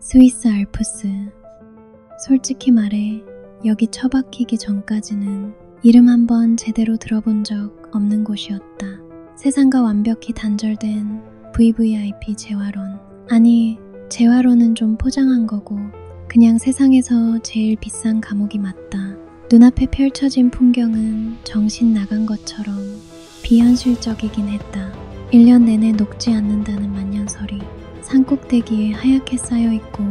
스위스 알프스. 솔직히 말해 여기 처박히기 전까지는 이름 한번 제대로 들어본 적 없는 곳이었다. 세상과 완벽히 단절된 VVIP 재활원. 아니, 재활원은 좀 포장한 거고 그냥 세상에서 제일 비싼 감옥이 맞다. 눈앞에 펼쳐진 풍경은 정신 나간 것처럼 비현실적이긴 했다. 1년 내내 녹지 않는다는 만년설이 산꼭대기에 하얗게 쌓여있고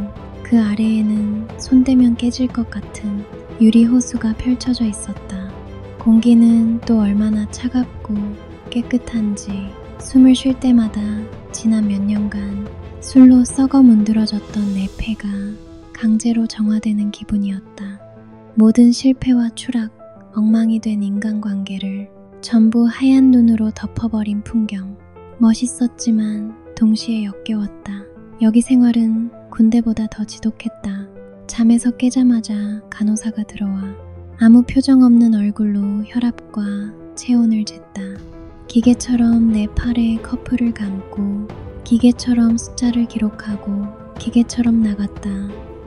그 아래에는 손대면 깨질 것 같은 유리 호수가 펼쳐져 있었다. 공기는 또 얼마나 차갑고 깨끗한지 숨을 쉴 때마다 지난 몇 년간 술로 썩어 문드러졌던 내 폐가 강제로 정화되는 기분이었다. 모든 실패와 추락, 엉망이 된 인간관계를 전부 하얀 눈으로 덮어버린 풍경. 멋있었지만 동시에 역겨웠다. 여기 생활은 군대보다 더 지독했다. 잠에서 깨자마자 간호사가 들어와 아무 표정 없는 얼굴로 혈압과 체온을 쟀다. 기계처럼 내 팔에 커프를 감고 기계처럼 숫자를 기록하고 기계처럼 나갔다.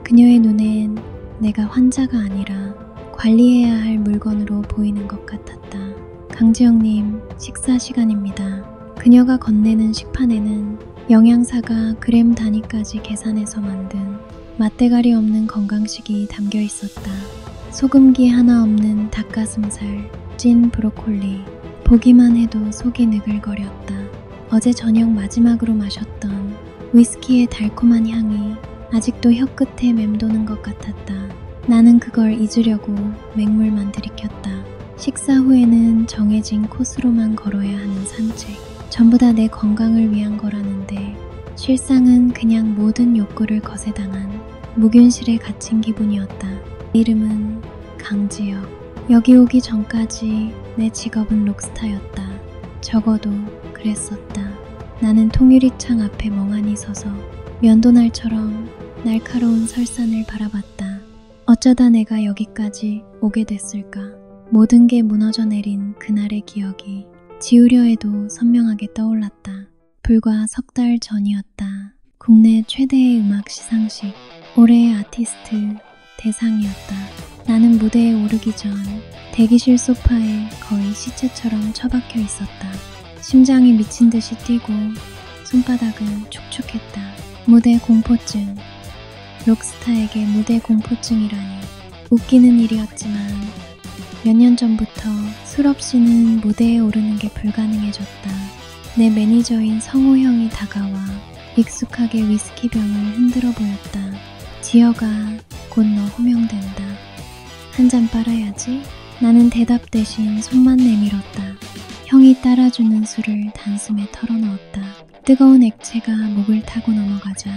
그녀의 눈엔 내가 환자가 아니라 관리해야 할 물건으로 보이는 것 같았다. 강지영님, 식사 시간입니다. 그녀가 건네는 식판에는 영양사가 그램 단위까지 계산해서 만든 맛대가리 없는 건강식이 담겨 있었다. 소금기 하나 없는 닭가슴살, 찐 브로콜리. 보기만 해도 속이 느글거렸다. 어제 저녁 마지막으로 마셨던 위스키의 달콤한 향이 아직도 혀끝에 맴도는 것 같았다. 나는 그걸 잊으려고 맹물만 들이켰다. 식사 후에는 정해진 코스로만 걸어야 하는 산책. 전부 다 내 건강을 위한 거라는데 실상은 그냥 모든 욕구를 거세당한 무균실에 갇힌 기분이었다. 이름은 강지혁. 여기 오기 전까지 내 직업은 록스타였다. 적어도 그랬었다. 나는 통유리창 앞에 멍하니 서서 면도날처럼 날카로운 설산을 바라봤다. 어쩌다 내가 여기까지 오게 됐을까? 모든 게 무너져 내린 그날의 기억이 지우려 해도 선명하게 떠올랐다. 불과 석 달 전이었다. 국내 최대의 음악 시상식, 올해의 아티스트 대상이었다. 나는 무대에 오르기 전 대기실 소파에 거의 시체처럼 처박혀 있었다. 심장이 미친 듯이 뛰고 손바닥은 축축했다. 무대 공포증. 록스타에게 무대 공포증이라니. 웃기는 일이었지만 몇 년 전부터 술 없이는 무대에 오르는 게 불가능해졌다. 내 매니저인 성호 형이 다가와 익숙하게 위스키병을 흔들어 보였다. 지혁아, 곧 너 호명된다. 한 잔 빨아야지. 나는 대답 대신 손만 내밀었다. 형이 따라주는 술을 단숨에 털어넣었다. 뜨거운 액체가 목을 타고 넘어가자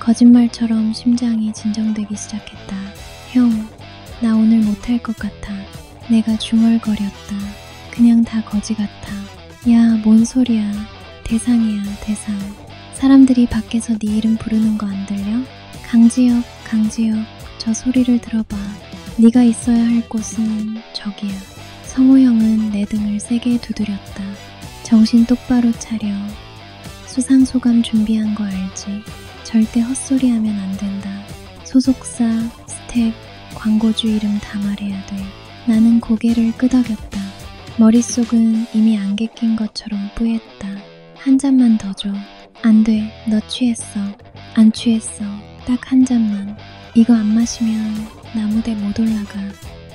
거짓말처럼 심장이 진정되기 시작했다. 형, 나 오늘 못할 것 같아. 내가 중얼거렸다. 그냥 다 거지 같아. 야, 뭔 소리야. 대상이야, 대상. 사람들이 밖에서 네 이름 부르는 거 안 들려? 강지혁, 강지혁, 저 소리를 들어봐. 네가 있어야 할 곳은 저기야. 성호 형은 내 등을 세게 두드렸다. 정신 똑바로 차려. 수상소감 준비한 거 알지? 절대 헛소리하면 안 된다. 소속사, 스텝, 광고주 이름 다 말해야 돼. 나는 고개를 끄덕였다. 머릿속은 이미 안개 낀 것처럼 뿌였다. 한 잔만 더 줘. 안 돼, 너 취했어. 안 취했어. 딱 한 잔만. 이거 안 마시면 나 무대 못 올라가.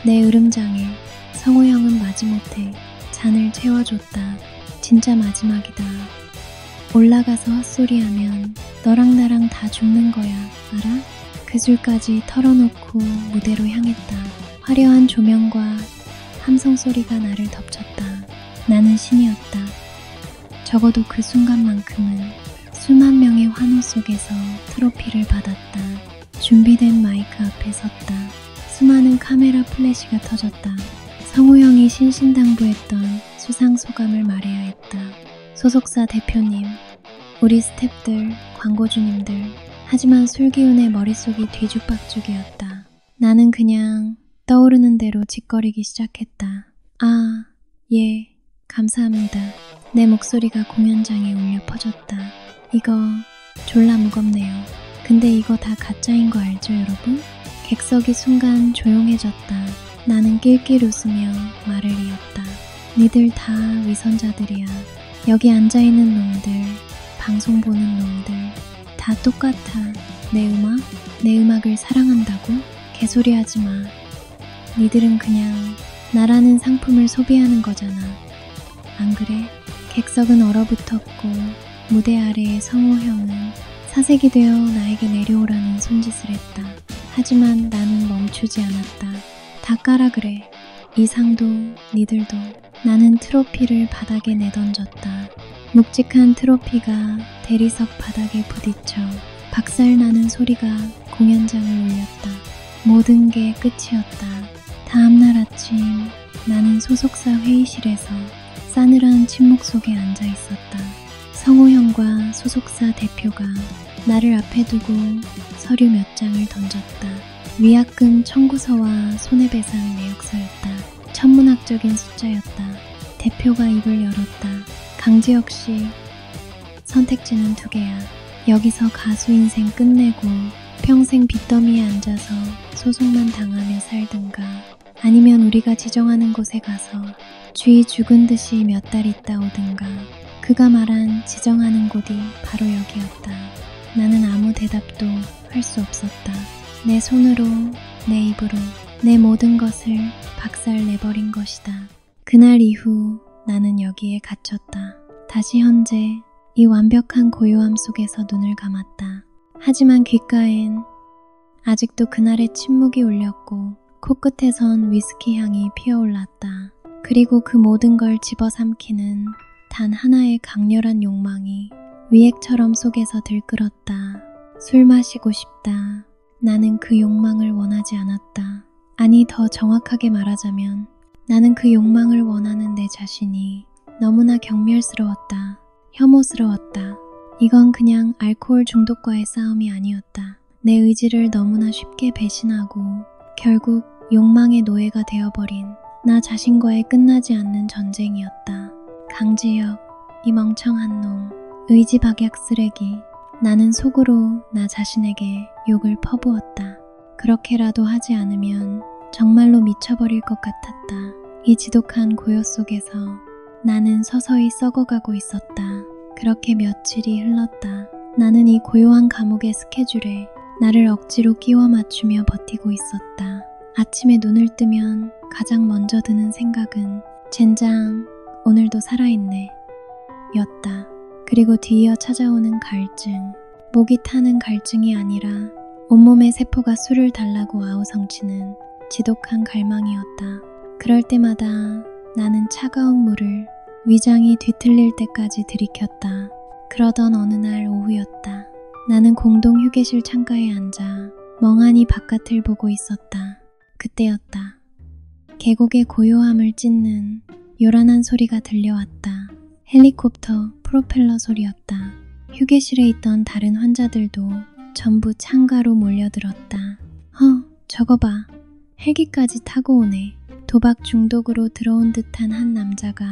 내 으름장에 성호 형은 마지못해 잔을 채워줬다. 진짜 마지막이다. 올라가서 헛소리하면 너랑 나랑 다 죽는 거야, 알아? 그 술까지 털어놓고 무대로 향했다. 화려한 조명과 함성 소리가 나를 덮쳤다. 나는 신이었다. 적어도 그 순간만큼은 수만 명의 환호 속에서 트로피를 받았다. 준비된 마이크 앞에 섰다. 수많은 카메라 플래시가 터졌다. 성호 형이 신신당부했던 수상소감을 말해야 했다. 소속사 대표님, 우리 스태프들, 광고주님들. 하지만 술기운에 머릿속이 뒤죽박죽이었다. 나는 그냥 떠오르는 대로 짓거리기 시작했다. 아, 예, 감사합니다. 내 목소리가 공연장에 울려 퍼졌다. 이거 졸라 무겁네요. 근데 이거 다 가짜인 거 알죠, 여러분? 객석이 순간 조용해졌다. 나는 낄낄 웃으며 말을 이었다. 니들 다 위선자들이야. 여기 앉아있는 놈들, 방송 보는 놈들 다 똑같아. 내 음악을 사랑한다고? 개소리 하지 마. 니들은 그냥 나라는 상품을 소비하는 거잖아. 안 그래? 객석은 얼어붙었고 무대 아래의 성호 형은 사색이 되어 나에게 내려오라는 손짓을 했다. 하지만 나는 멈추지 않았다. 다 까라 그래. 이 상도 니들도. 나는 트로피를 바닥에 내던졌다. 묵직한 트로피가 대리석 바닥에 부딪혀 박살나는 소리가 공연장을 울렸다. 모든 게 끝이었다. 다음날 아침 나는 소속사 회의실에서 싸늘한 침묵 속에 앉아 있었다. 성호 형과 소속사 대표가 나를 앞에 두고 서류 몇 장을 던졌다. 위약금 청구서와 손해배상 내역서였다. 천문학적인 숫자였다. 대표가 입을 열었다. 강지혁 씨, 선택지는 2개야. 여기서 가수 인생 끝내고 평생 빚더미에 앉아서 소송만 당하며 살든가, 아니면 우리가 지정하는 곳에 가서 쥐 죽은 듯이 몇 달 있다 오든가. 그가 말한 지정하는 곳이 바로 여기였다. 나는 아무 대답도 할 수 없었다. 내 손으로, 내 입으로 내 모든 것을 박살내버린 것이다. 그날 이후 나는 여기에 갇혔다. 다시 현재 이 완벽한 고요함 속에서 눈을 감았다. 하지만 귓가엔 아직도 그날의 침묵이 울렸고 코끝에선 위스키 향이 피어올랐다. 그리고 그 모든 걸 집어삼키는 단 하나의 강렬한 욕망이 위액처럼 속에서 들끓었다. 술 마시고 싶다. 나는 그 욕망을 원하지 않았다. 아니, 더 정확하게 말하자면 나는 그 욕망을 원하는 내 자신이 너무나 경멸스러웠다. 혐오스러웠다. 이건 그냥 알코올 중독과의 싸움이 아니었다. 내 의지를 너무나 쉽게 배신하고 결국 욕망의 노예가 되어버린 나 자신과의 끝나지 않는 전쟁이었다. 강지혁, 이 멍청한 놈, 의지박약 쓰레기. 나는 속으로 나 자신에게 욕을 퍼부었다. 그렇게라도 하지 않으면 정말로 미쳐버릴 것 같았다. 이 지독한 고요 속에서 나는 서서히 썩어가고 있었다. 그렇게 며칠이 흘렀다. 나는 이 고요한 감옥의 스케줄에 나를 억지로 끼워 맞추며 버티고 있었다. 아침에 눈을 뜨면 가장 먼저 드는 생각은 젠장, 오늘도 살아있네 였다. 그리고 뒤이어 찾아오는 갈증, 목이 타는 갈증이 아니라 온몸의 세포가 술을 달라고 아우성치는 지독한 갈망이었다. 그럴 때마다 나는 차가운 물을 위장이 뒤틀릴 때까지 들이켰다. 그러던 어느 날 오후였다. 나는 공동 휴게실 창가에 앉아 멍하니 바깥을 보고 있었다. 그때였다. 계곡의 고요함을 찢는 요란한 소리가 들려왔다. 헬리콥터 프로펠러 소리였다. 휴게실에 있던 다른 환자들도 전부 창가로 몰려들었다. 저거 봐. 헬기까지 타고 오네. 도박 중독으로 들어온 듯한 한 남자가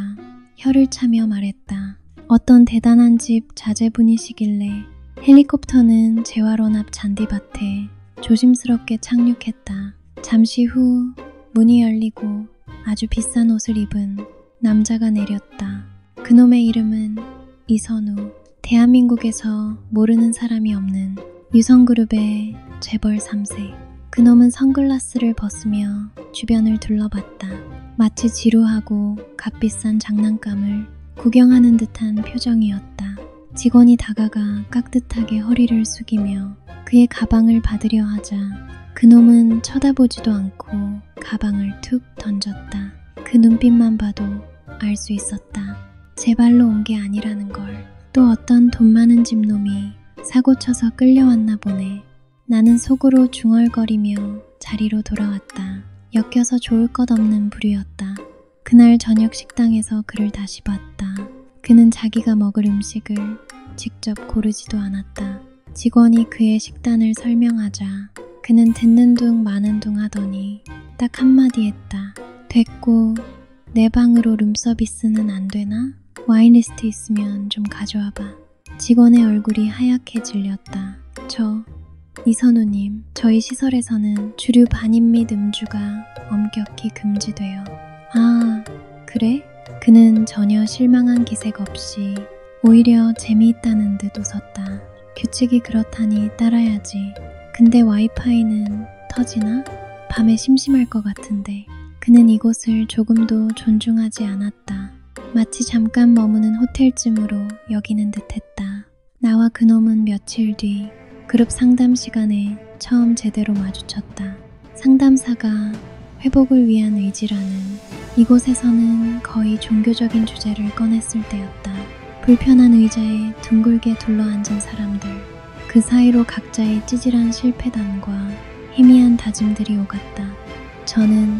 혀를 차며 말했다. 어떤 대단한 집 자제분이시길래 헬리콥터는 재활원 앞 잔디밭에 조심스럽게 착륙했다. 잠시 후 문이 열리고 아주 비싼 옷을 입은 남자가 내렸다. 그놈의 이름은 이선우. 대한민국에서 모르는 사람이 없는 유성그룹의 재벌 3세. 그놈은 선글라스를 벗으며 주변을 둘러봤다. 마치 지루하고 값비싼 장난감을 구경하는 듯한 표정이었다. 직원이 다가가 깍듯하게 허리를 숙이며 그의 가방을 받으려 하자 그놈은 쳐다보지도 않고 가방을 툭 던졌다. 그 눈빛만 봐도 알 수 있었다. 제 발로 온 게 아니라는 걸. 또 어떤 돈 많은 집놈이 사고쳐서 끌려왔나 보네. 나는 속으로 중얼거리며 자리로 돌아왔다. 엮여서 좋을 것 없는 부류였다. 그날 저녁 식당에서 그를 다시 봤다. 그는 자기가 먹을 음식을 직접 고르지도 않았다. 직원이 그의 식단을 설명하자 그는 듣는 둥 마는 둥 하더니 딱 한마디 했다. 됐고, 내 방으로 룸서비스는 안 되나? 와인리스트 있으면 좀 가져와봐. 직원의 얼굴이 하얗게 질렸다. 이선우님, 저희 시설에서는 주류 반입 및 음주가 엄격히 금지돼요. 아, 그래? 그는 전혀 실망한 기색 없이 오히려 재미있다는 듯 웃었다. 규칙이 그렇다니 따라야지. 근데 와이파이는 터지나? 밤에 심심할 것 같은데. 그는 이곳을 조금도 존중하지 않았다. 마치 잠깐 머무는 호텔쯤으로 여기는 듯했다. 나와 그놈은 며칠 뒤 그룹 상담 시간에 처음 제대로 마주쳤다. 상담사가 회복을 위한 의지라는 이곳에서는 거의 종교적인 주제를 꺼냈을 때였다. 불편한 의자에 둥글게 둘러앉은 사람들, 그 사이로 각자의 찌질한 실패담과 희미한 다짐들이 오갔다. 저는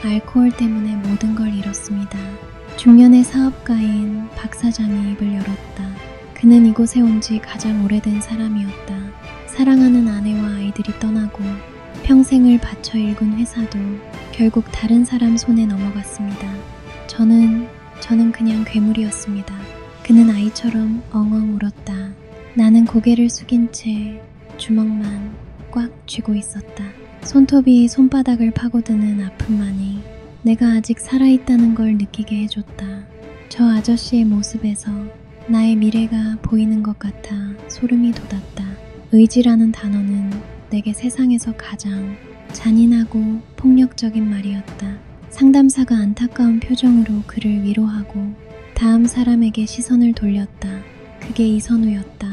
알코올 때문에 모든 걸 잃었습니다. 중년의 사업가인 박 사장이 입을 열었다. 그는 이곳에 온 지 가장 오래된 사람이었다. 사랑하는 아내와 아이들이 떠나고 평생을 바쳐 일군 회사도 결국 다른 사람 손에 넘어갔습니다. 저는 그냥 괴물이었습니다. 그는 아이처럼 엉엉 울었다. 나는 고개를 숙인 채 주먹만 꽉 쥐고 있었다. 손톱이 손바닥을 파고드는 아픔만이 내가 아직 살아있다는 걸 느끼게 해줬다. 저 아저씨의 모습에서 나의 미래가 보이는 것 같아 소름이 돋았다. 의지라는 단어는 내게 세상에서 가장 잔인하고 폭력적인 말이었다. 상담사가 안타까운 표정으로 그를 위로하고 다음 사람에게 시선을 돌렸다. 그게 이선우였다.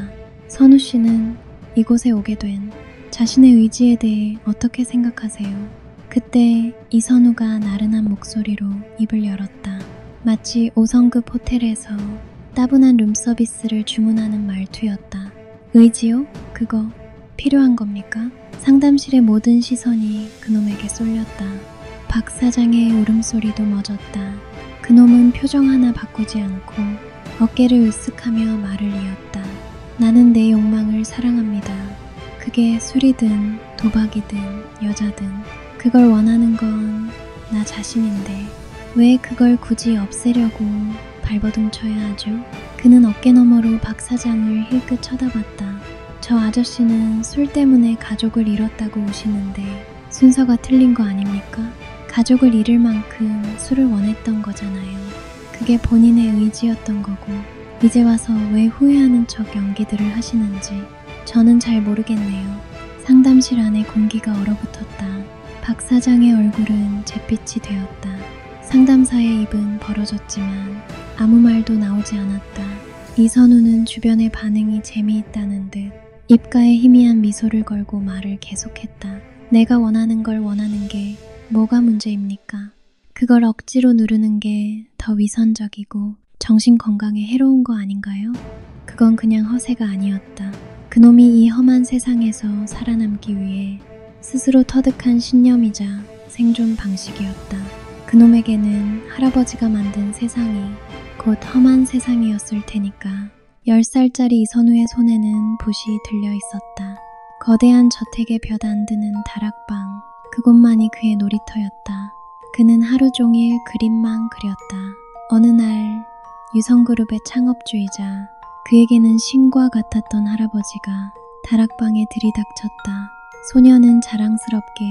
선우 씨는 이곳에 오게 된 자신의 의지에 대해 어떻게 생각하세요? 그때 이선우가 나른한 목소리로 입을 열었다. 마치 5성급 호텔에서 따분한 룸서비스를 주문하는 말투였다. 의지요? 그거 필요한 겁니까? 상담실의 모든 시선이 그놈에게 쏠렸다. 박 사장의 울음소리도 멎었다. 그놈은 표정 하나 바꾸지 않고 어깨를 으쓱하며 말을 이었다. 나는 내 욕망을 사랑합니다. 그게 술이든 도박이든 여자든 그걸 원하는 건 나 자신인데 왜 그걸 굳이 없애려고 발버둥 쳐야 하죠? 그는 어깨 너머로 박 사장을 힐끗 쳐다봤다. 저 아저씨는 술 때문에 가족을 잃었다고 우시는데 순서가 틀린 거 아닙니까? 가족을 잃을 만큼 술을 원했던 거잖아요. 그게 본인의 의지였던 거고 이제 와서 왜 후회하는 척 연기들을 하시는지 저는 잘 모르겠네요. 상담실 안에 공기가 얼어붙었다. 박 사장의 얼굴은 잿빛이 되었다. 상담사의 입은 벌어졌지만 아무 말도 나오지 않았다. 이선우는 주변의 반응이 재미있다는 듯 입가에 희미한 미소를 걸고 말을 계속했다. 내가 원하는 걸 원하는 게 뭐가 문제입니까? 그걸 억지로 누르는 게 더 위선적이고 정신 건강에 해로운 거 아닌가요? 그건 그냥 허세가 아니었다. 그놈이 이 험한 세상에서 살아남기 위해 스스로 터득한 신념이자 생존 방식이었다. 그놈에게는 할아버지가 만든 세상이 곧 험한 세상이었을 테니까. 10살짜리 이선우의 손에는 붓이 들려 있었다. 거대한 저택의 볕 안 드는 다락방, 그곳만이 그의 놀이터였다. 그는 하루 종일 그림만 그렸다. 어느 날 유성그룹의 창업주이자 그에게는 신과 같았던 할아버지가 다락방에 들이닥쳤다. 소녀는 자랑스럽게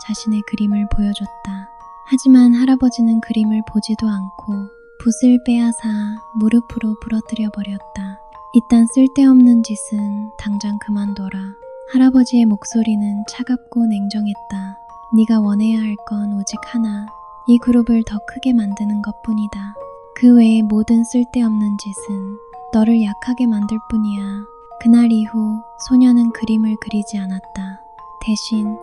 자신의 그림을 보여줬다. 하지만 할아버지는 그림을 보지도 않고 붓을 빼앗아 무릎으로 부러뜨려 버렸다. 이딴 쓸데없는 짓은 당장 그만둬라. 할아버지의 목소리는 차갑고 냉정했다. 네가 원해야 할 건 오직 하나. 이 그룹을 더 크게 만드는 것뿐이다. 그 외의 모든 쓸데없는 짓은 너를 약하게 만들 뿐이야. 그날 이후 소녀는 그림을 그리지 않았다. 대신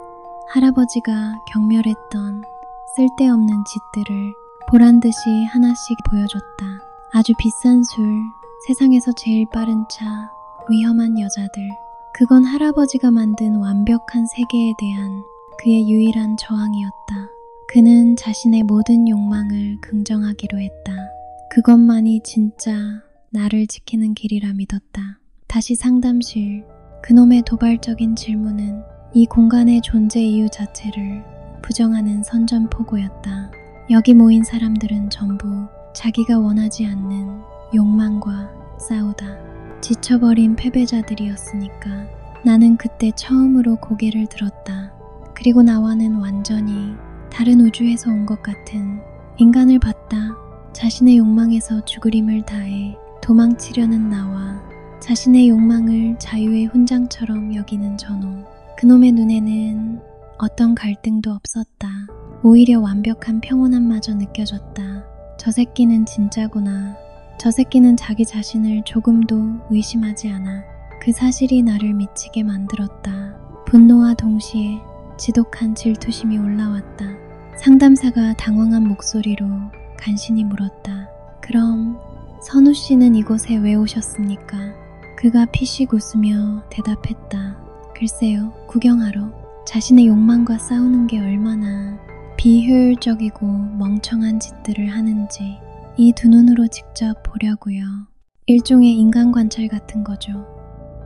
할아버지가 경멸했던 쓸데없는 짓들을 보란듯이 하나씩 보여줬다. 아주 비싼 술, 세상에서 제일 빠른 차, 위험한 여자들. 그건 할아버지가 만든 완벽한 세계에 대한 그의 유일한 저항이었다. 그는 자신의 모든 욕망을 긍정하기로 했다. 그것만이 진짜 나를 지키는 길이라 믿었다. 다시 상담실. 그놈의 도발적인 질문은 이 공간의 존재 이유 자체를 부정하는 선전포고였다. 여기 모인 사람들은 전부 자기가 원하지 않는 욕망과 싸우다 지쳐버린 패배자들이었으니까. 나는 그때 처음으로 고개를 들었다. 그리고 나와는 완전히 다른 우주에서 온 것 같은 인간을 봤다. 자신의 욕망에서 죽으림을 다해 도망치려는 나와 자신의 욕망을 자유의 훈장처럼 여기는 저놈. 그놈의 눈에는 어떤 갈등도 없었다. 오히려 완벽한 평온함마저 느껴졌다. 저 새끼는 진짜구나. 저 새끼는 자기 자신을 조금도 의심하지 않아. 그 사실이 나를 미치게 만들었다. 분노와 동시에 지독한 질투심이 올라왔다. 상담사가 당황한 목소리로 간신히 물었다. 그럼 선우 씨는 이곳에 왜 오셨습니까? 그가 피식 웃으며 대답했다. 글쎄요, 구경하러. 자신의 욕망과 싸우는 게 얼마나 비효율적이고 멍청한 짓들을 하는지 이 두 눈으로 직접 보려고요. 일종의 인간 관찰 같은 거죠.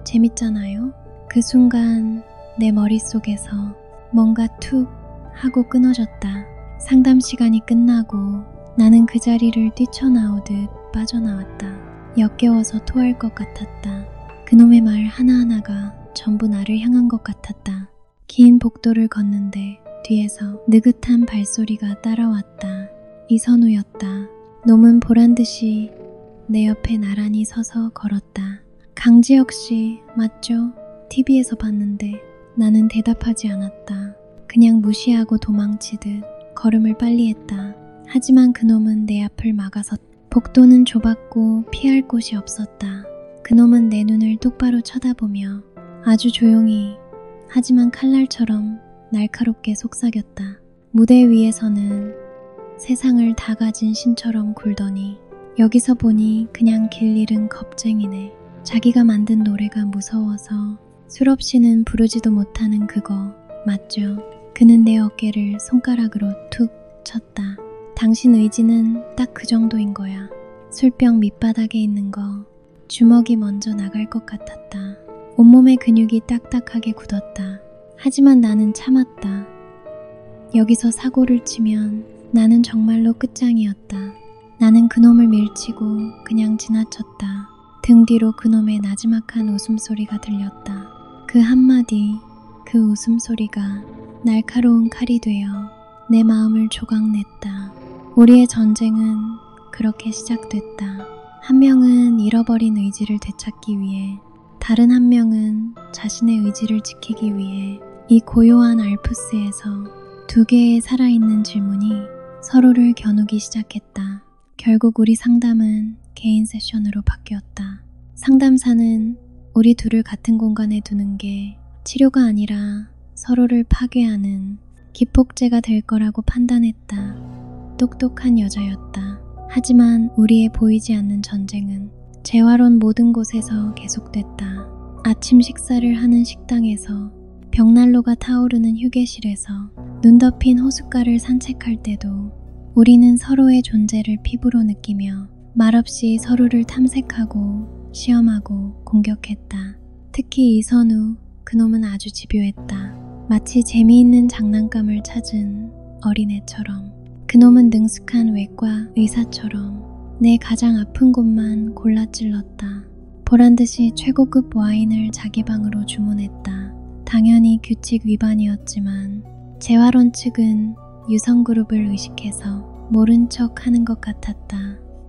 재밌잖아요? 그 순간 내 머릿속에서 뭔가 툭 하고 끊어졌다. 상담 시간이 끝나고 나는 그 자리를 뛰쳐나오듯 빠져나왔다. 역겨워서 토할 것 같았다. 그놈의 말 하나하나가 전부 나를 향한 것 같았다. 긴 복도를 걷는데 뒤에서 느긋한 발소리가 따라왔다. 이선우였다. 놈은 보란듯이 내 옆에 나란히 서서 걸었다. 강지혁 씨 맞죠? TV에서 봤는데. 나는 대답하지 않았다. 그냥 무시하고 도망치듯 걸음을 빨리 했다. 하지만 그놈은 내 앞을 막아섰다. 복도는 좁았고 피할 곳이 없었다. 그놈은 내 눈을 똑바로 쳐다보며 아주 조용히 하지만 칼날처럼 날카롭게 속삭였다. 무대 위에서는 세상을 다 가진 신처럼 굴더니 여기서 보니 그냥 길 잃은 겁쟁이네. 자기가 만든 노래가 무서워서 술 없이는 부르지도 못하는 그거 맞죠? 그는 내 어깨를 손가락으로 툭 쳤다. 당신 의지는 딱 그 정도인 거야. 술병 밑바닥에 있는 거 주먹이 먼저 나갈 것 같았다. 온몸의 근육이 딱딱하게 굳었다. 하지만 나는 참았다. 여기서 사고를 치면 나는 정말로 끝장이었다. 나는 그놈을 밀치고 그냥 지나쳤다. 등 뒤로 그놈의 나지막한 웃음소리가 들렸다. 그 한마디, 그 웃음소리가 날카로운 칼이 되어 내 마음을 조각냈다. 우리의 전쟁은 그렇게 시작됐다. 한 명은 잃어버린 의지를 되찾기 위해, 다른 한 명은 자신의 의지를 지키기 위해 이 고요한 알프스에서 두 개의 살아있는 질문이 서로를 겨누기 시작했다. 결국 우리 상담은 개인 세션으로 바뀌었다. 상담사는 우리 둘을 같은 공간에 두는 게 치료가 아니라 서로를 파괴하는 기폭제가 될 거라고 판단했다. 똑똑한 여자였다. 하지만 우리의 보이지 않는 전쟁은 재활원 모든 곳에서 계속됐다. 아침 식사를 하는 식당에서, 벽난로가 타오르는 휴게실에서, 눈 덮인 호숫가를 산책할 때도 우리는 서로의 존재를 피부로 느끼며 말없이 서로를 탐색하고 시험하고 공격했다. 특히 이선우, 그놈은 아주 집요했다. 마치 재미있는 장난감을 찾은 어린애처럼. 그놈은 능숙한 외과 의사처럼 내 가장 아픈 곳만 골라 찔렀다. 보란듯이 최고급 와인을 자기 방으로 주문했다. 당연히 규칙 위반이었지만 재활원 측은 유성그룹을 의식해서 모른 척 하는 것 같았다.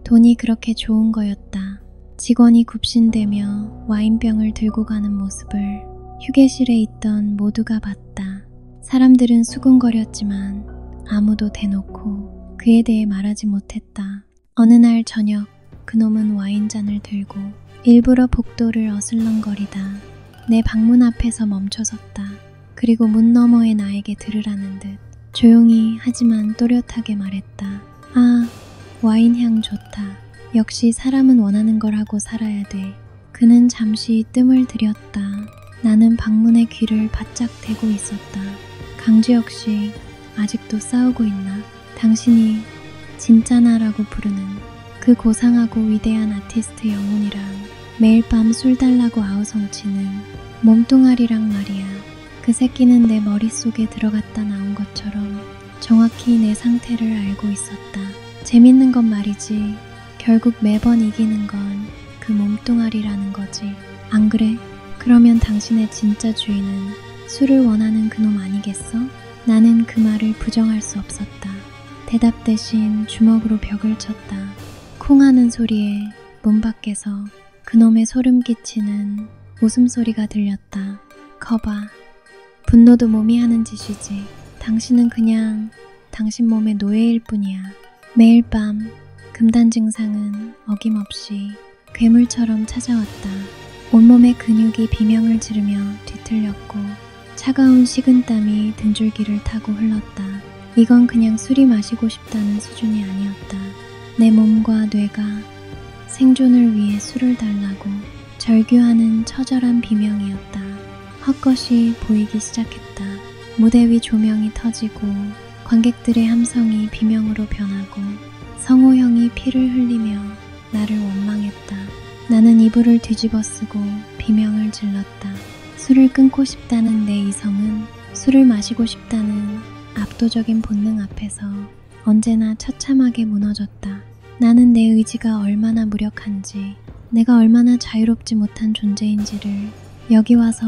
돈이 그렇게 좋은 거였다. 직원이 굽신대며 와인병을 들고 가는 모습을 휴게실에 있던 모두가 봤다. 사람들은 수군거렸지만 아무도 대놓고 그에 대해 말하지 못했다. 어느 날 저녁, 그놈은 와인잔을 들고 일부러 복도를 어슬렁거리다 내 방문 앞에서 멈춰섰다. 그리고 문 너머의 나에게 들으라는 듯 조용히 하지만 또렷하게 말했다. 아, 와인 향 좋다. 역시 사람은 원하는 걸 하고 살아야 돼. 그는 잠시 뜸을 들였다. 나는 방문의 귀를 바짝 대고 있었다. 강지혁 씨, 아직도 싸우고 있나? 당신이 진짜나라고 부르는 그 고상하고 위대한 아티스트 영혼이랑 매일 밤 술 달라고 아우성치는 몸뚱아리랑 말이야. 그 새끼는 내 머릿속에 들어갔다 나온 것처럼 정확히 내 상태를 알고 있었다. 재밌는 건 말이지, 결국 매번 이기는 건 그 몸뚱아리라는 거지. 안 그래? 그러면 당신의 진짜 주인은 술을 원하는 그놈 아니겠어? 나는 그 말을 부정할 수 없었다. 대답 대신 주먹으로 벽을 쳤다. 콩 하는 소리에 문 밖에서 그놈의 소름 끼치는 웃음소리가 들렸다. 거봐. 분노도 몸이 하는 짓이지. 당신은 그냥 당신 몸의 노예일 뿐이야. 매일 밤 금단 증상은 어김없이 괴물처럼 찾아왔다. 온몸의 근육이 비명을 지르며 뒤틀렸고 차가운 식은땀이 등줄기를 타고 흘렀다. 이건 그냥 술이 마시고 싶다는 수준이 아니었다. 내 몸과 뇌가 생존을 위해 술을 달라고 절규하는 처절한 비명이었다. 헛것이 보이기 시작했다. 무대 위 조명이 터지고 관객들의 함성이 비명으로 변하고 성호형이 피를 흘리며 나를 원망했다. 나는 이불을 뒤집어 쓰고 비명을 질렀다. 술을 끊고 싶다는 내 이성은 술을 마시고 싶다는 압도적인 본능 앞에서 언제나 처참하게 무너졌다. 나는 내 의지가 얼마나 무력한지, 내가 얼마나 자유롭지 못한 존재인지를 여기 와서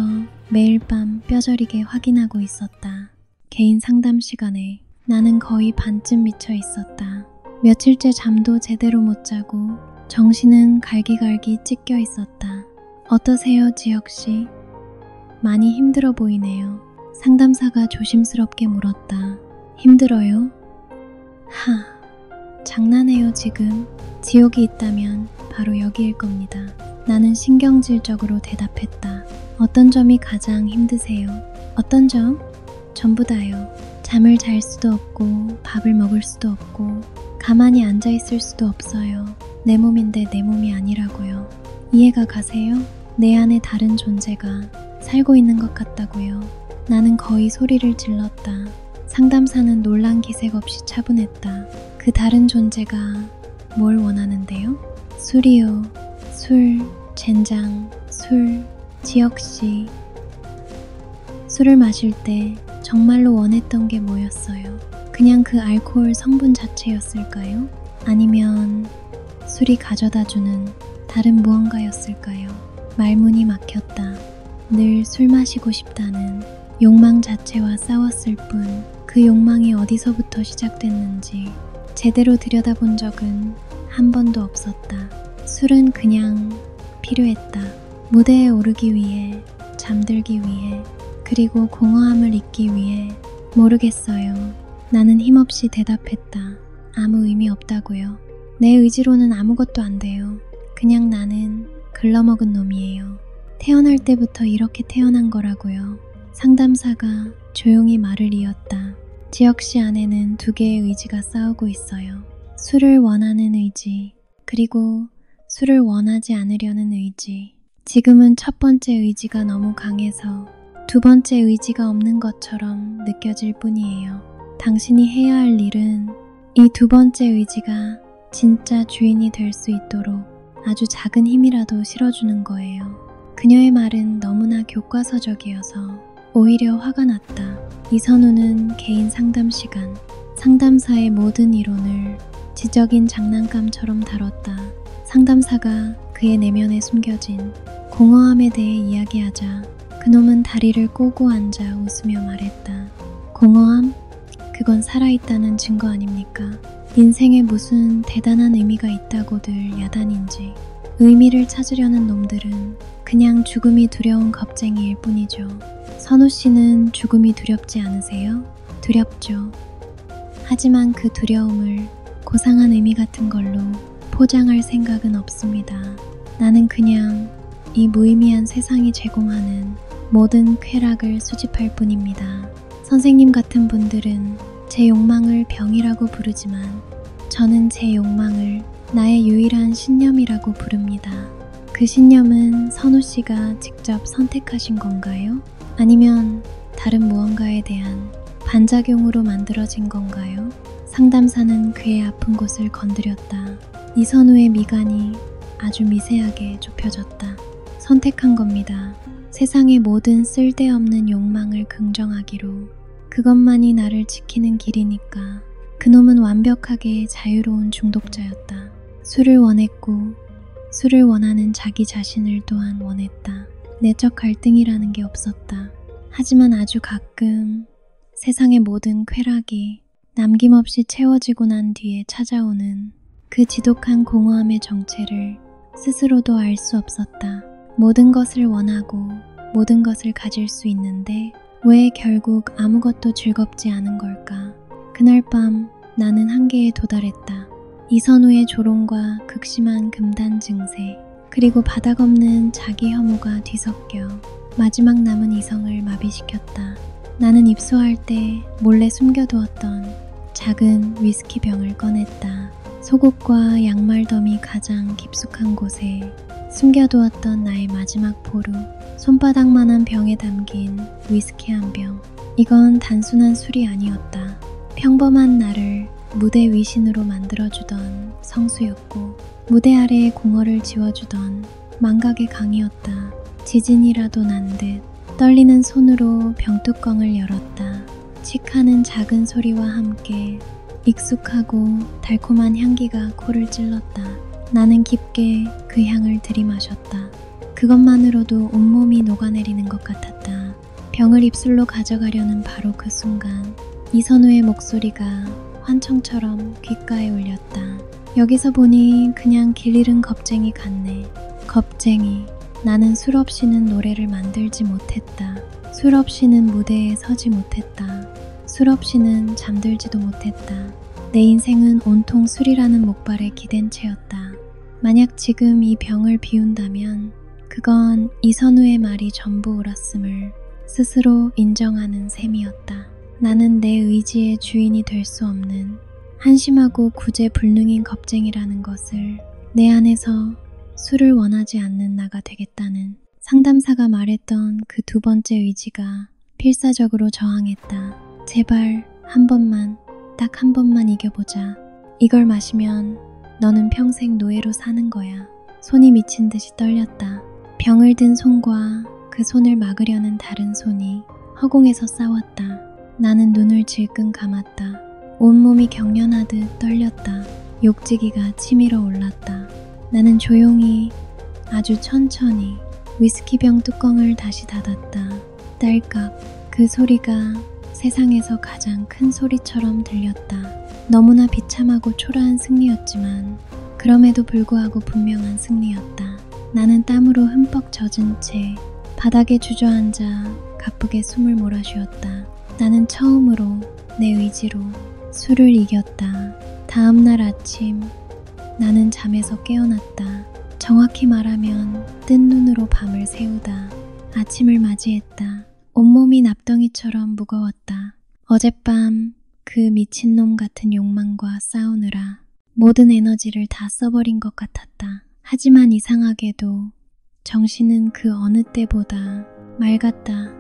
매일 밤 뼈저리게 확인하고 있었다. 개인 상담 시간에 나는 거의 반쯤 미쳐 있었다. 며칠째 잠도 제대로 못 자고 정신은 갈기갈기 찢겨 있었다. 어떠세요, 지혁씨? 많이 힘들어 보이네요. 상담사가 조심스럽게 물었다. 힘들어요? 장난해요 지금. 지옥이 있다면 바로 여기일 겁니다. 나는 신경질적으로 대답했다. 어떤 점이 가장 힘드세요? 어떤 점? 전부 다요. 잠을 잘 수도 없고 밥을 먹을 수도 없고 가만히 앉아있을 수도 없어요. 내 몸인데 내 몸이 아니라고요. 이해가 가세요? 내 안에 다른 존재가 살고 있는 것 같다고요. 나는 거의 소리를 질렀다. 상담사는 놀란 기색 없이 차분했다. 그 다른 존재가 뭘 원하는데요? 술이요. 술, 젠장, 술, 지혁씨. 술을 마실 때 정말로 원했던 게 뭐였어요? 그냥 그 알코올 성분 자체였을까요? 아니면 술이 가져다주는 다른 무언가였을까요? 말문이 막혔다. 늘 술 마시고 싶다는 욕망 자체와 싸웠을 뿐 그 욕망이 어디서부터 시작됐는지 제대로 들여다본 적은 한 번도 없었다. 술은 그냥 필요했다. 무대에 오르기 위해, 잠들기 위해, 그리고 공허함을 잊기 위해. 모르겠어요. 나는 힘없이 대답했다. 아무 의미 없다고요. 내 의지로는 아무것도 안 돼요. 그냥 나는 글러먹은 놈이에요. 태어날 때부터 이렇게 태어난 거라고요. 상담사가 조용히 말을 이었다. 지혁씨 안에는 두 개의 의지가 싸우고 있어요. 술을 원하는 의지, 그리고 술을 원하지 않으려는 의지. 지금은 첫 번째 의지가 너무 강해서 두 번째 의지가 없는 것처럼 느껴질 뿐이에요. 당신이 해야 할 일은 이 두 번째 의지가 진짜 주인이 될 수 있도록 아주 작은 힘이라도 실어주는 거예요. 그녀의 말은 너무나 교과서적이어서 오히려 화가 났다. 이선우는 개인 상담 시간, 상담사의 모든 이론을 지적인 장난감처럼 다뤘다. 상담사가 그의 내면에 숨겨진 공허함에 대해 이야기하자 그놈은 다리를 꼬고 앉아 웃으며 말했다. 공허함? 그건 살아있다는 증거 아닙니까? 인생에 무슨 대단한 의미가 있다고들 야단인지. 의미를 찾으려는 놈들은 그냥 죽음이 두려운 겁쟁이일 뿐이죠. 선우 씨는 죽음이 두렵지 않으세요? 두렵죠. 하지만 그 두려움을 고상한 의미 같은 걸로 포장할 생각은 없습니다. 나는 그냥 이 무의미한 세상이 제공하는 모든 쾌락을 수집할 뿐입니다. 선생님 같은 분들은 제 욕망을 병이라고 부르지만 저는 제 욕망을 나의 유일한 신념이라고 부릅니다. 그 신념은 선우 씨가 직접 선택하신 건가요? 아니면 다른 무언가에 대한 반작용으로 만들어진 건가요? 상담사는 그의 아픈 곳을 건드렸다. 이선우의 미간이 아주 미세하게 좁혀졌다. 선택한 겁니다. 세상의 모든 쓸데없는 욕망을 긍정하기로. 그것만이 나를 지키는 길이니까. 그놈은 완벽하게 자유로운 중독자였다. 술을 원했고 술을 원하는 자기 자신을 또한 원했다. 내적 갈등이라는 게 없었다. 하지만 아주 가끔 세상의 모든 쾌락이 남김없이 채워지고 난 뒤에 찾아오는 그 지독한 공허함의 정체를 스스로도 알 수 없었다. 모든 것을 원하고 모든 것을 가질 수 있는데 왜 결국 아무것도 즐겁지 않은 걸까? 그날 밤 나는 한계에 도달했다. 이선우의 조롱과 극심한 금단 증세, 그리고 바닥없는 자기 혐오가 뒤섞여 마지막 남은 이성을 마비시켰다. 나는 입소할 때 몰래 숨겨두었던 작은 위스키 병을 꺼냈다. 속옷과 양말덤이 가장 깊숙한 곳에 숨겨두었던 나의 마지막 보루, 손바닥만한 병에 담긴 위스키 한 병. 이건 단순한 술이 아니었다. 평범한 나를 무대 위신으로 만들어주던 성수였고, 무대 아래의 공허를 지워주던 망각의 강이었다. 지진이라도 난 듯 떨리는 손으로 병뚜껑을 열었다. 칙하는 작은 소리와 함께 익숙하고 달콤한 향기가 코를 찔렀다. 나는 깊게 그 향을 들이마셨다. 그것만으로도 온몸이 녹아내리는 것 같았다. 병을 입술로 가져가려는 바로 그 순간 이선우의 목소리가 환청처럼 귓가에 울렸다. 여기서 보니 그냥 길 잃은 겁쟁이 같네. 겁쟁이. 나는 술 없이는 노래를 만들지 못했다. 술 없이는 무대에 서지 못했다. 술 없이는 잠들지도 못했다. 내 인생은 온통 술이라는 목발에 기댄 채였다. 만약 지금 이 병을 비운다면 그건 이선우의 말이 전부 옳았음을 스스로 인정하는 셈이었다. 나는 내 의지의 주인이 될 수 없는 한심하고 구제불능인 겁쟁이라는 것을, 내 안에서 술을 원하지 않는 나가 되겠다는 상담사가 말했던 그 두 번째 의지가 필사적으로 저항했다. 제발 한 번만, 딱 한 번만 이겨보자. 이걸 마시면 너는 평생 노예로 사는 거야. 손이 미친 듯이 떨렸다. 병을 든 손과 그 손을 막으려는 다른 손이 허공에서 싸웠다. 나는 눈을 질끈 감았다. 온몸이 경련하듯 떨렸다. 욕지기가 치밀어 올랐다. 나는 조용히, 아주 천천히 위스키병 뚜껑을 다시 닫았다. 딸깍. 그 소리가 세상에서 가장 큰 소리처럼 들렸다. 너무나 비참하고 초라한 승리였지만 그럼에도 불구하고 분명한 승리였다. 나는 땀으로 흠뻑 젖은 채 바닥에 주저앉아 가쁘게 숨을 몰아쉬었다. 나는 처음으로 내 의지로 술을 이겼다. 다음 날 아침 나는 잠에서 깨어났다. 정확히 말하면 뜬 눈으로 밤을 새우다 아침을 맞이했다. 온몸이 납덩이처럼 무거웠다. 어젯밤 그 미친놈 같은 욕망과 싸우느라 모든 에너지를 다 써버린 것 같았다. 하지만 이상하게도 정신은 그 어느 때보다 맑았다.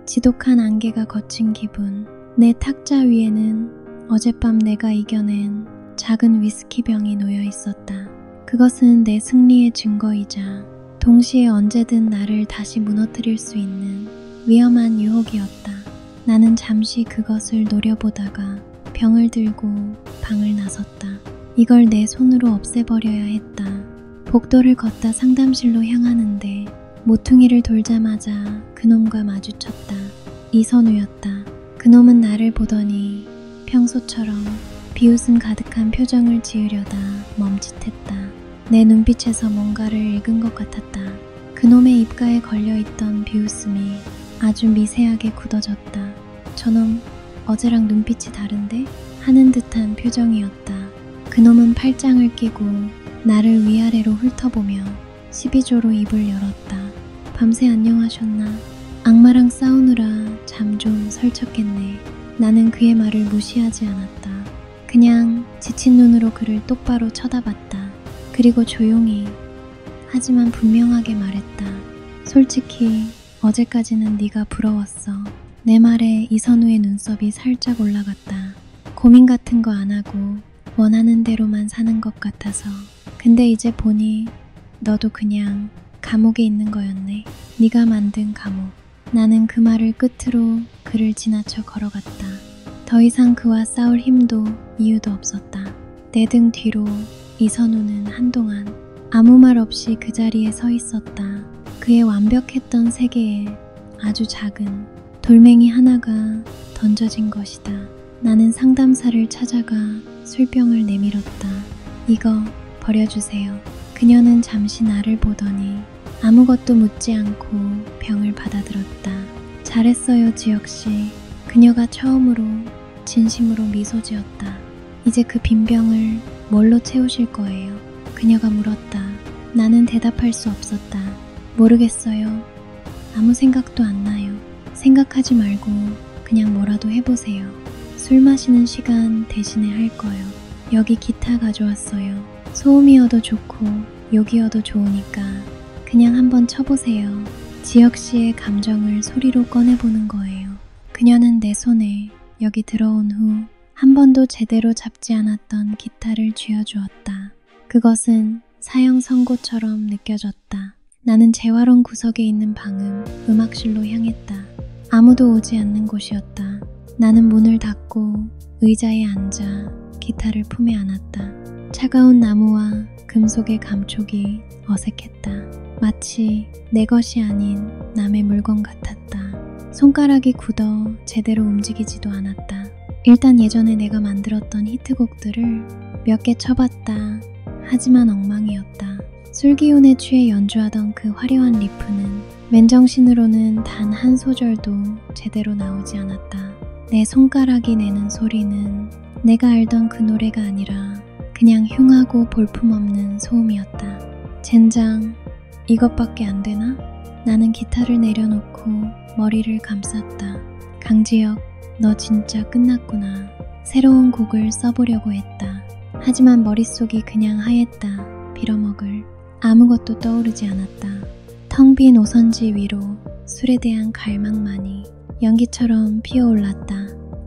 지독한 안개가 걷힌 기분. 내 탁자 위에는 어젯밤 내가 이겨낸 작은 위스키병이 놓여 있었다. 그것은 내 승리의 증거이자 동시에 언제든 나를 다시 무너뜨릴 수 있는 위험한 유혹이었다. 나는 잠시 그것을 노려보다가 병을 들고 방을 나섰다. 이걸 내 손으로 없애버려야 했다. 복도를 걷다 상담실로 향하는데 모퉁이를 돌자마자 그놈과 마주쳤다. 이선우였다. 그놈은 나를 보더니 평소처럼 비웃음 가득한 표정을 지으려다 멈칫했다. 내 눈빛에서 뭔가를 읽은 것 같았다. 그놈의 입가에 걸려있던 비웃음이 아주 미세하게 굳어졌다. 저놈 어제랑 눈빛이 다른데? 하는 듯한 표정이었다. 그놈은 팔짱을 끼고 나를 위아래로 훑어보며 12조로 입을 열었다. 밤새 안녕하셨나? 악마랑 싸우느라 잠 좀 설쳤겠네. 나는 그의 말을 무시하지 않았다. 그냥 지친 눈으로 그를 똑바로 쳐다봤다. 그리고 조용히 하지만 분명하게 말했다. 솔직히 어제까지는 네가 부러웠어. 내 말에 이선우의 눈썹이 살짝 올라갔다. 고민 같은 거 안 하고 원하는 대로만 사는 것 같아서. 근데 이제 보니 너도 그냥 감옥에 있는 거였네. 네가 만든 감옥. 나는 그 말을 끝으로 그를 지나쳐 걸어갔다. 더 이상 그와 싸울 힘도 이유도 없었다. 내 등 뒤로 이선우는 한동안 아무 말 없이 그 자리에 서 있었다. 그의 완벽했던 세계에 아주 작은 돌멩이 하나가 던져진 것이다. 나는 상담사를 찾아가 술병을 내밀었다. 이거 버려주세요. 그녀는 잠시 나를 보더니 아무것도 묻지 않고 병을 받아들었다. 잘했어요, 지혁씨. 그녀가 처음으로 진심으로 미소 지었다. 이제 그 빈 병을 뭘로 채우실 거예요? 그녀가 물었다. 나는 대답할 수 없었다. 모르겠어요. 아무 생각도 안 나요. 생각하지 말고 그냥 뭐라도 해보세요. 술 마시는 시간 대신에 할 거요. 여기 기타 가져왔어요. 소음이어도 좋고 욕이어도 좋으니까 그냥 한번 쳐보세요. 지혁씨의 감정을 소리로 꺼내보는 거예요. 그녀는 내 손에 여기 들어온 후 한 번도 제대로 잡지 않았던 기타를 쥐어주었다. 그것은 사형 선고처럼 느껴졌다. 나는 재활원 구석에 있는 방음 음악실로 향했다. 아무도 오지 않는 곳이었다. 나는 문을 닫고 의자에 앉아 기타를 품에 안았다. 차가운 나무와 금속의 감촉이 어색했다. 마치 내 것이 아닌 남의 물건 같았다. 손가락이 굳어 제대로 움직이지도 않았다. 일단 예전에 내가 만들었던 히트곡들을 몇 개 쳐봤다. 하지만 엉망이었다. 술기운에 취해 연주하던 그 화려한 리프는 맨정신으로는 단 한 소절도 제대로 나오지 않았다. 내 손가락이 내는 소리는 내가 알던 그 노래가 아니라 그냥 흉하고 볼품없는 소음이었다. 젠장, 이것밖에 안 되나? 나는 기타를 내려놓고 머리를 감쌌다. 강지혁, 너 진짜 끝났구나. 새로운 곡을 써보려고 했다. 하지만 머릿속이 그냥 하였다. 빌어먹을 아무것도 떠오르지 않았다. 텅 빈 오선지 위로 술에 대한 갈망만이 연기처럼 피어올랐다.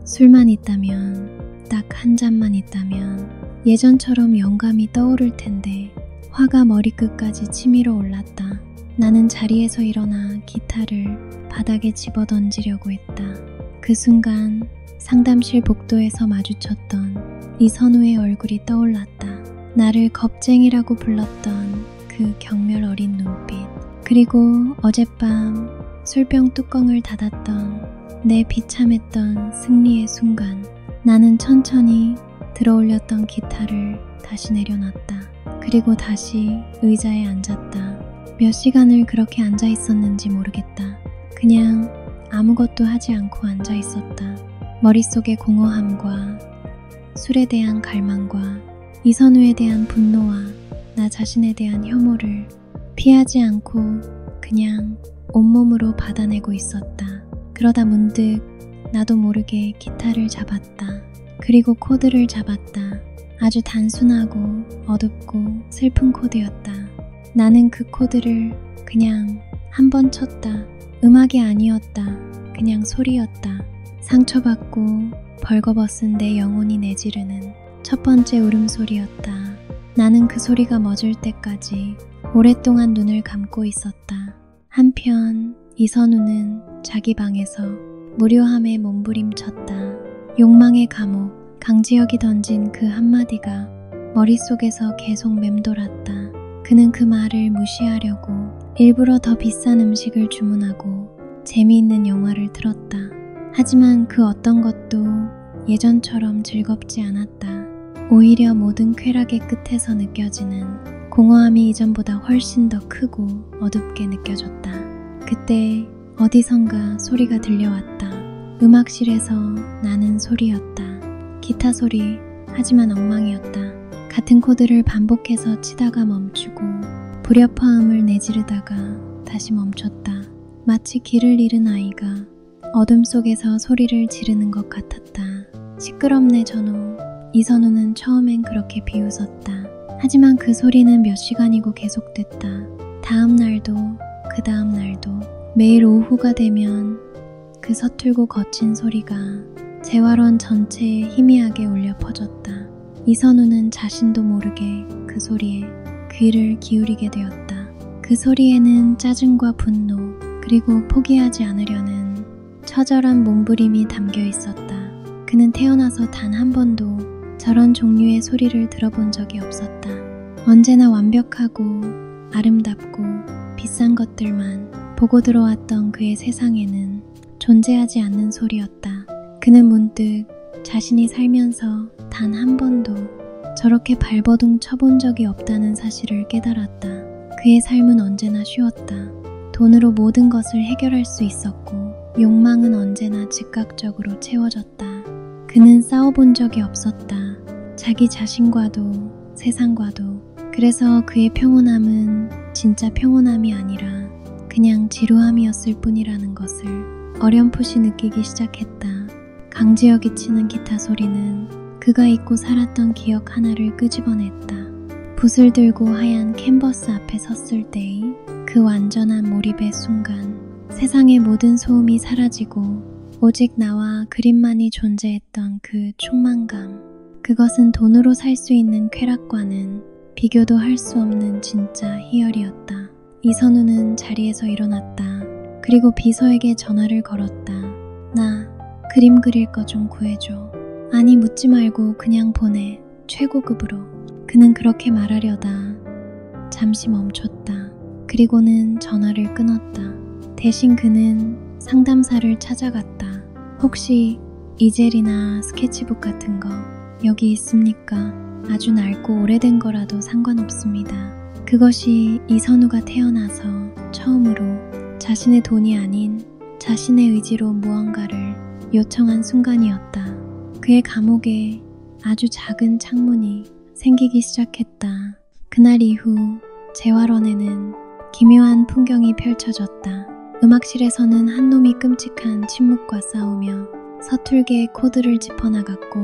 술만 있다면, 딱 한 잔만 있다면 예전처럼 영감이 떠오를 텐데 화가 머리끝까지 치밀어 올랐다. 나는 자리에서 일어나 기타를 바닥에 집어던지려고 했다. 그 순간 상담실 복도에서 마주쳤던 이선우의 얼굴이 떠올랐다. 나를 겁쟁이라고 불렀던 그 경멸 어린 눈빛, 그리고 어젯밤 술병 뚜껑을 닫았던 내 비참했던 승리의 순간. 나는 천천히 들어올렸던 기타를 다시 내려놨다. 그리고 다시 의자에 앉았다. 몇 시간을 그렇게 앉아 있었는지 모르겠다. 그냥 아무것도 하지 않고 앉아 있었다. 머릿속의 공허함과 술에 대한 갈망과 이선우에 대한 분노와 나 자신에 대한 혐오를 피하지 않고 그냥 온몸으로 받아내고 있었다. 그러다 문득 나도 모르게 기타를 잡았다. 그리고 코드를 잡았다. 아주 단순하고 어둡고 슬픈 코드였다. 나는 그 코드를 그냥 한 번 쳤다. 음악이 아니었다. 그냥 소리였다. 상처받고 벌거벗은 내 영혼이 내지르는 첫 번째 울음소리였다. 나는 그 소리가 멎을 때까지 오랫동안 눈을 감고 있었다. 한편 이선우는 자기 방에서 무료함에 몸부림쳤다. 욕망의 감옥, 강지혁이 던진 그 한마디가 머릿속에서 계속 맴돌았다. 그는 그 말을 무시하려고 일부러 더 비싼 음식을 주문하고 재미있는 영화를 틀었다. 하지만 그 어떤 것도 예전처럼 즐겁지 않았다. 오히려 모든 쾌락의 끝에서 느껴지는 공허함이 이전보다 훨씬 더 크고 어둡게 느껴졌다. 그때 어디선가 소리가 들려왔다. 음악실에서 나는 소리였다. 기타 소리, 하지만 엉망이었다. 같은 코드를 반복해서 치다가 멈추고 불협화음을 내지르다가 다시 멈췄다. 마치 길을 잃은 아이가 어둠 속에서 소리를 지르는 것 같았다. 시끄럽네 전우. 이선우는 처음엔 그렇게 비웃었다. 하지만 그 소리는 몇 시간이고 계속됐다. 다음 날도 그 다음 날도 매일 오후가 되면 그 서툴고 거친 소리가 재활원 전체에 희미하게 울려 퍼졌다. 이선우는 자신도 모르게 그 소리에 귀를 기울이게 되었다. 그 소리에는 짜증과 분노, 그리고 포기하지 않으려는 처절한 몸부림이 담겨 있었다. 그는 태어나서 단 한 번도 저런 종류의 소리를 들어본 적이 없었다. 언제나 완벽하고 아름답고 비싼 것들만 보고 들어왔던 그의 세상에는 존재하지 않는 소리였다. 그는 문득 자신이 살면서 단 한 번도 저렇게 발버둥 쳐본 적이 없다는 사실을 깨달았다. 그의 삶은 언제나 쉬웠다. 돈으로 모든 것을 해결할 수 있었고 욕망은 언제나 즉각적으로 채워졌다. 그는 싸워본 적이 없었다. 자기 자신과도 세상과도. 그래서 그의 평온함은 진짜 평온함이 아니라 그냥 지루함이었을 뿐이라는 것을 어렴풋이 느끼기 시작했다. 강지혁이 치는 기타 소리는 그가 잊고 살았던 기억 하나를 끄집어냈다. 붓을 들고 하얀 캔버스 앞에 섰을 때의 그 완전한 몰입의 순간, 세상의 모든 소음이 사라지고 오직 나와 그림만이 존재했던 그 충만감. 그것은 돈으로 살 수 있는 쾌락과는 비교도 할 수 없는 진짜 희열이었다. 이선우는 자리에서 일어났다. 그리고 비서에게 전화를 걸었다. 나 그림 그릴 거 좀 구해줘. 아니, 묻지 말고 그냥 보내. 최고급으로. 그는 그렇게 말하려다 잠시 멈췄다. 그리고는 전화를 끊었다. 대신 그는 상담사를 찾아갔다. 혹시 이젤이나 스케치북 같은 거 여기 있습니까? 아주 낡고 오래된 거라도 상관없습니다. 그것이 이선우가 태어나서 처음으로 자신의 돈이 아닌 자신의 의지로 무언가를 요청한 순간이었다. 그의 감옥에 아주 작은 창문이 생기기 시작했다. 그날 이후 재활원에는 기묘한 풍경이 펼쳐졌다. 음악실에서는 한 놈이 끔찍한 침묵과 싸우며 서툴게 코드를 짚어나갔고,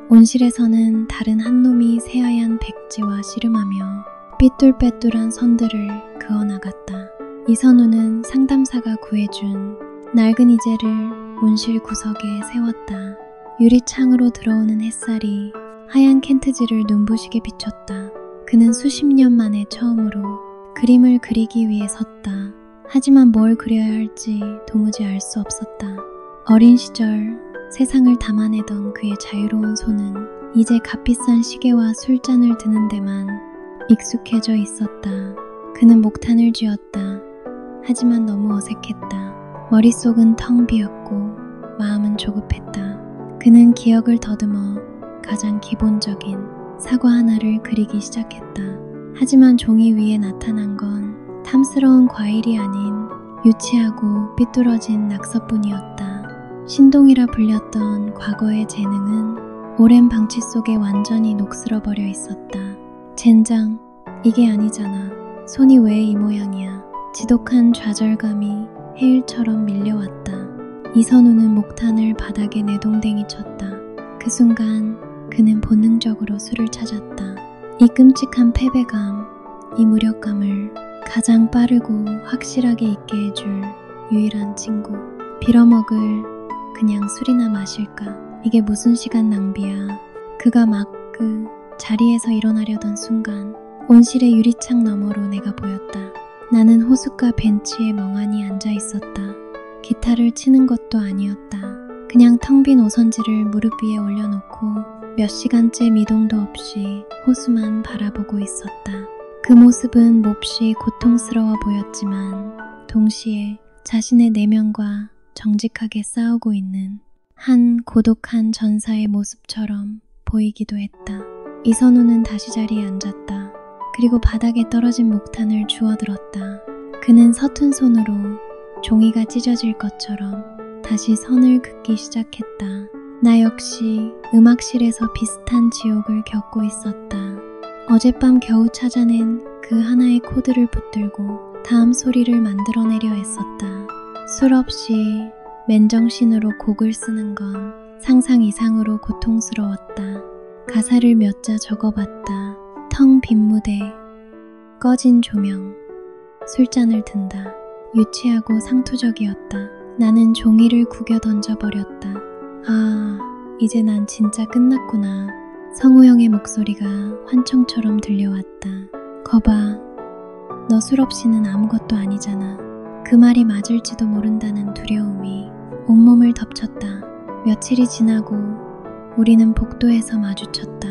온실에서는 다른 한 놈이 새하얀 백지와 씨름하며 삐뚤빼뚤한 선들을 그어나갔다. 이선우는 상담사가 구해준 낡은 이젤을 온실 구석에 세웠다. 유리창으로 들어오는 햇살이 하얀 켄트지를 눈부시게 비췄다. 그는 수십 년 만에 처음으로 그림을 그리기 위해 섰다. 하지만 뭘 그려야 할지 도무지 알 수 없었다. 어린 시절 세상을 담아내던 그의 자유로운 손은 이제 값비싼 시계와 술잔을 드는 데만 익숙해져 있었다. 그는 목탄을 쥐었다. 하지만 너무 어색했다. 머릿속은 텅 비었고 마음은 조급했다. 그는 기억을 더듬어 가장 기본적인 사과 하나를 그리기 시작했다. 하지만 종이 위에 나타난 건 탐스러운 과일이 아닌 유치하고 삐뚤어진 낙서뿐이었다. 신동이라 불렸던 과거의 재능은 오랜 방치 속에 완전히 녹슬어버려 있었다. 젠장, 이게 아니잖아. 손이 왜 이 모양이야. 지독한 좌절감이 해일처럼 밀려왔다. 이선우는 목탄을 바닥에 내동댕이 쳤다. 그 순간 그는 본능적으로 술을 찾았다. 이 끔찍한 패배감, 이 무력감을 가장 빠르고 확실하게 잊게 해줄 유일한 친구. 빌어먹을 그냥 술이나 마실까? 이게 무슨 시간 낭비야. 그가 막 그 자리에서 일어나려던 순간 온실의 유리창 너머로 내가 보였다. 나는 호숫가 벤치에 멍하니 앉아 있었다. 기타를 치는 것도 아니었다. 그냥 텅 빈 오선지를 무릎 위에 올려놓고 몇 시간째 미동도 없이 호수만 바라보고 있었다. 그 모습은 몹시 고통스러워 보였지만 동시에 자신의 내면과 정직하게 싸우고 있는 한 고독한 전사의 모습처럼 보이기도 했다. 이선우는 다시 자리에 앉았다. 그리고 바닥에 떨어진 목탄을 주워들었다. 그는 서툰 손으로 종이가 찢어질 것처럼 다시 선을 긋기 시작했다. 나 역시 음악실에서 비슷한 지옥을 겪고 있었다. 어젯밤 겨우 찾아낸 그 하나의 코드를 붙들고 다음 소리를 만들어내려 했었다. 술 없이 맨정신으로 곡을 쓰는 건 상상 이상으로 고통스러웠다. 가사를 몇 자 적어봤다. 텅 빈 무대, 꺼진 조명, 술잔을 든다. 유치하고 상투적이었다. 나는 종이를 구겨 던져버렸다. 아, 이제 난 진짜 끝났구나. 성우영의 목소리가 환청처럼 들려왔다. 거봐, 너 술 없이는 아무것도 아니잖아. 그 말이 맞을지도 모른다는 두려움이 온몸을 덮쳤다. 며칠이 지나고 우리는 복도에서 마주쳤다.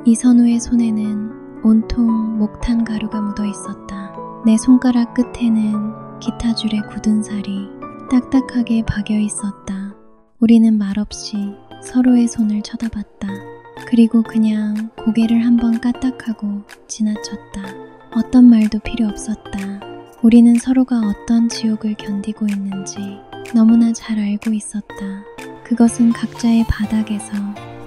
이선우의 손에는 온통 목탄 가루가 묻어 있었다. 내 손가락 끝에는 기타 줄에 굳은 살이 딱딱하게 박여 있었다. 우리는 말없이 서로의 손을 쳐다봤다. 그리고 그냥 고개를 한번 까딱하고 지나쳤다. 어떤 말도 필요 없었다. 우리는 서로가 어떤 지옥을 견디고 있는지 너무나 잘 알고 있었다. 그것은 각자의 바닥에서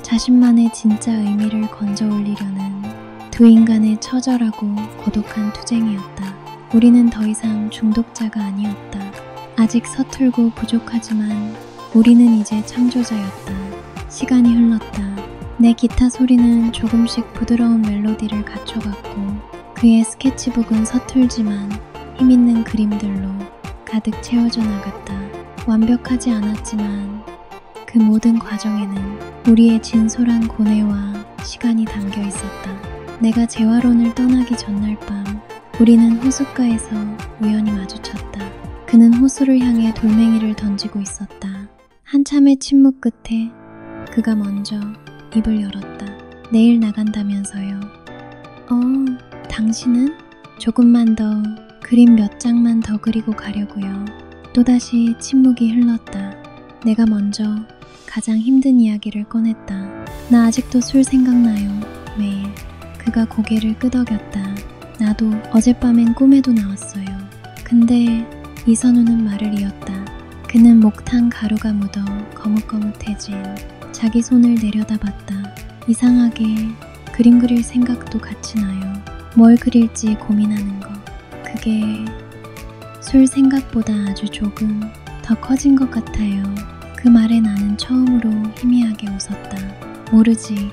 자신만의 진짜 의미를 건져 올리려는 두 인간의 처절하고 고독한 투쟁이었다. 우리는 더 이상 중독자가 아니었다. 아직 서툴고 부족하지만 우리는 이제 창조자였다. 시간이 흘렀다. 내 기타 소리는 조금씩 부드러운 멜로디를 갖춰갔고 그의 스케치북은 서툴지만 힘있는 그림들로 가득 채워져 나갔다. 완벽하지 않았지만 그 모든 과정에는 우리의 진솔한 고뇌와 시간이 담겨 있었다. 내가 재활원을 떠나기 전날 밤 우리는 호숫가에서 우연히 마주쳤다. 그는 호수를 향해 돌멩이를 던지고 있었다. 한참의 침묵 끝에 그가 먼저 입을 열었다. 내일 나간다면서요. 당신은? 조금만 더, 그림 몇 장만 더 그리고 가려고요. 또다시 침묵이 흘렀다. 내가 먼저 가장 힘든 이야기를 꺼냈다. 나 아직도 술 생각나요. 매일. 그가 고개를 끄덕였다. 나도 어젯밤엔 꿈에도 나왔어요. 근데 이선우는 말을 이었다. 그는 목탄 가루가 묻어 거뭇거뭇해진 자기 손을 내려다봤다. 이상하게 그림 그릴 생각도 같이 나요. 뭘 그릴지 고민하는 거. 그게 술 생각보다 아주 조금 더 커진 것 같아요. 그 말에 나는 처음으로 희미하게 웃었다. 모르지.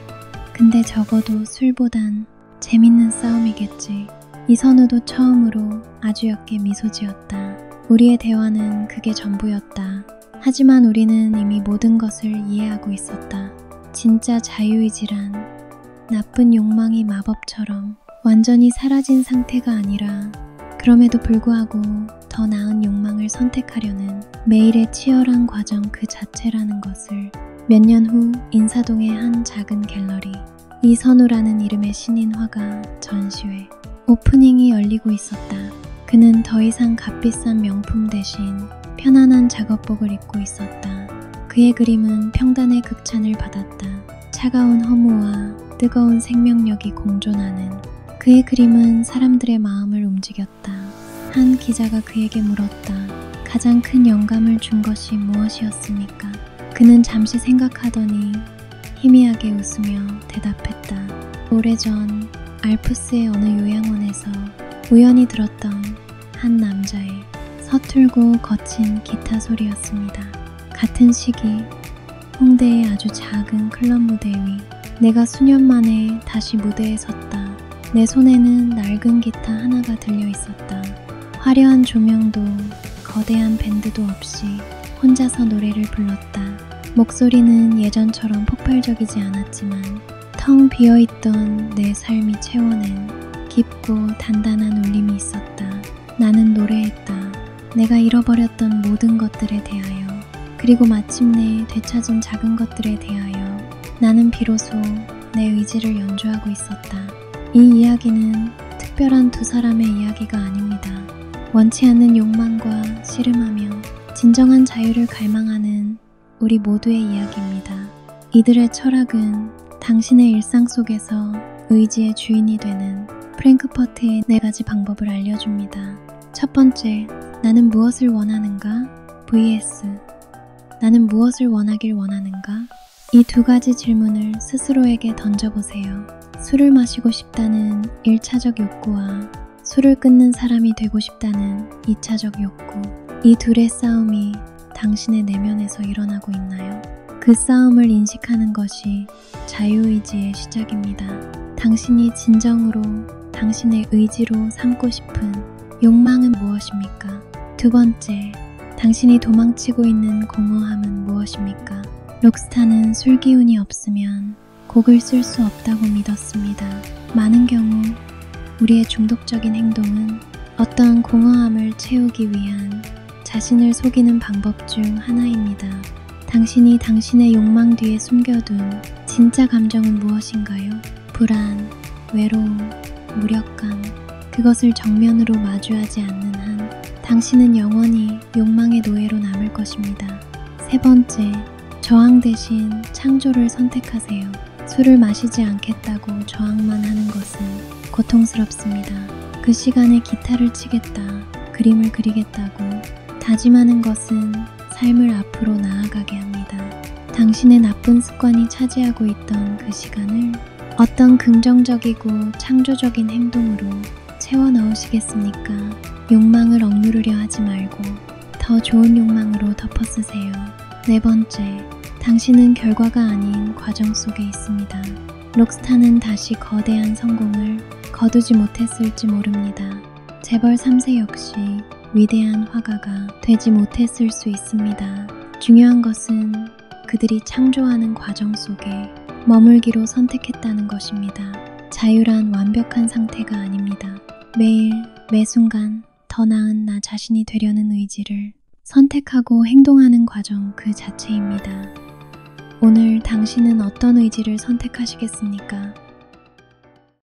근데 적어도 술보단 재밌는 싸움이겠지. 이선우도 처음으로 아주 옅게 미소 지었다. 우리의 대화는 그게 전부였다. 하지만 우리는 이미 모든 것을 이해하고 있었다. 진짜 자유의지란 나쁜 욕망이 마법처럼 완전히 사라진 상태가 아니라 그럼에도 불구하고 더 나은 욕망을 선택하려는 매일의 치열한 과정 그 자체라는 것을. 몇 년 후 인사동의 한 작은 갤러리. 이선우라는 이름의 신인화가 전시회. 오프닝이 열리고 있었다. 그는 더 이상 값비싼 명품 대신 편안한 작업복을 입고 있었다. 그의 그림은 평단의 극찬을 받았다. 차가운 허무와 뜨거운 생명력이 공존하는 그의 그림은 사람들의 마음을 움직였다. 한 기자가 그에게 물었다. 가장 큰 영감을 준 것이 무엇이었습니까? 그는 잠시 생각하더니 희미하게 웃으며 대답했다. 오래전 알프스의 어느 요양원에서 우연히 들었던 한 남자의 서툴고 거친 기타 소리였습니다. 같은 시기 홍대의 아주 작은 클럽 무대 위 내가 수년 만에 다시 무대에 섰다. 내 손에는 낡은 기타 하나가 들려 있었다. 화려한 조명도 거대한 밴드도 없이 혼자서 노래를 불렀다. 목소리는 예전처럼 폭발적이지 않았지만 텅 비어있던 내 삶이 채워낸 깊고 단단한 울림이 있었다. 나는 노래했다. 내가 잃어버렸던 모든 것들에 대하여, 그리고 마침내 되찾은 작은 것들에 대하여 나는 비로소 내 의지를 연주하고 있었다. 이 이야기는 특별한 두 사람의 이야기가 아닙니다. 원치 않는 욕망과 씨름하며 진정한 자유를 갈망하는 우리 모두의 이야기입니다. 이들의 철학은 당신의 일상 속에서 의지의 주인이 되는 프랭크퍼트의 4가지 방법을 알려줍니다. 첫 번째, 나는 무엇을 원하는가? vs 나는 무엇을 원하길 원하는가? 이 2가지 질문을 스스로에게 던져보세요. 술을 마시고 싶다는 1차적 욕구와 술을 끊는 사람이 되고 싶다는 2차적 욕구. 이 둘의 싸움이 당신의 내면에서 일어나고 있나요? 그 싸움을 인식하는 것이 자유의지의 시작입니다. 당신이 진정으로 당신의 의지로 삼고 싶은 욕망은 무엇입니까? 두 번째, 당신이 도망치고 있는 공허함은 무엇입니까? 록스타는 술 기운이 없으면 곡을 쓸 수 없다고 믿었습니다. 많은 경우 우리의 중독적인 행동은 어떠한 공허함을 채우기 위한 자신을 속이는 방법 중 하나입니다. 당신이 당신의 욕망 뒤에 숨겨둔 진짜 감정은 무엇인가요? 불안, 외로움, 무력감, 그것을 정면으로 마주하지 않는 한 당신은 영원히 욕망의 노예로 남을 것입니다. 세 번째, 저항 대신 창조를 선택하세요. 술을 마시지 않겠다고 저항만 하는 것은 고통스럽습니다. 그 시간에 기타를 치겠다, 그림을 그리겠다고 다짐하는 것은 삶을 앞으로 나아가게 합니다. 당신의 나쁜 습관이 차지하고 있던 그 시간을 어떤 긍정적이고 창조적인 행동으로 채워 넣으시겠습니까? 욕망을 억누르려 하지 말고 더 좋은 욕망으로 덮어쓰세요. 네 번째, 당신은 결과가 아닌 과정 속에 있습니다. 록스타는 다시 거대한 성공을 거두지 못했을지 모릅니다. 재벌 3세 역시 위대한 화가가 되지 못했을 수 있습니다. 중요한 것은 그들이 창조하는 과정 속에 머물기로 선택했다는 것입니다. 자유란 완벽한 상태가 아닙니다. 매일, 매 순간 더 나은 나 자신이 되려는 의지를 선택하고 행동하는 과정 그 자체입니다. 오늘 당신은 어떤 의지를 선택하시겠습니까?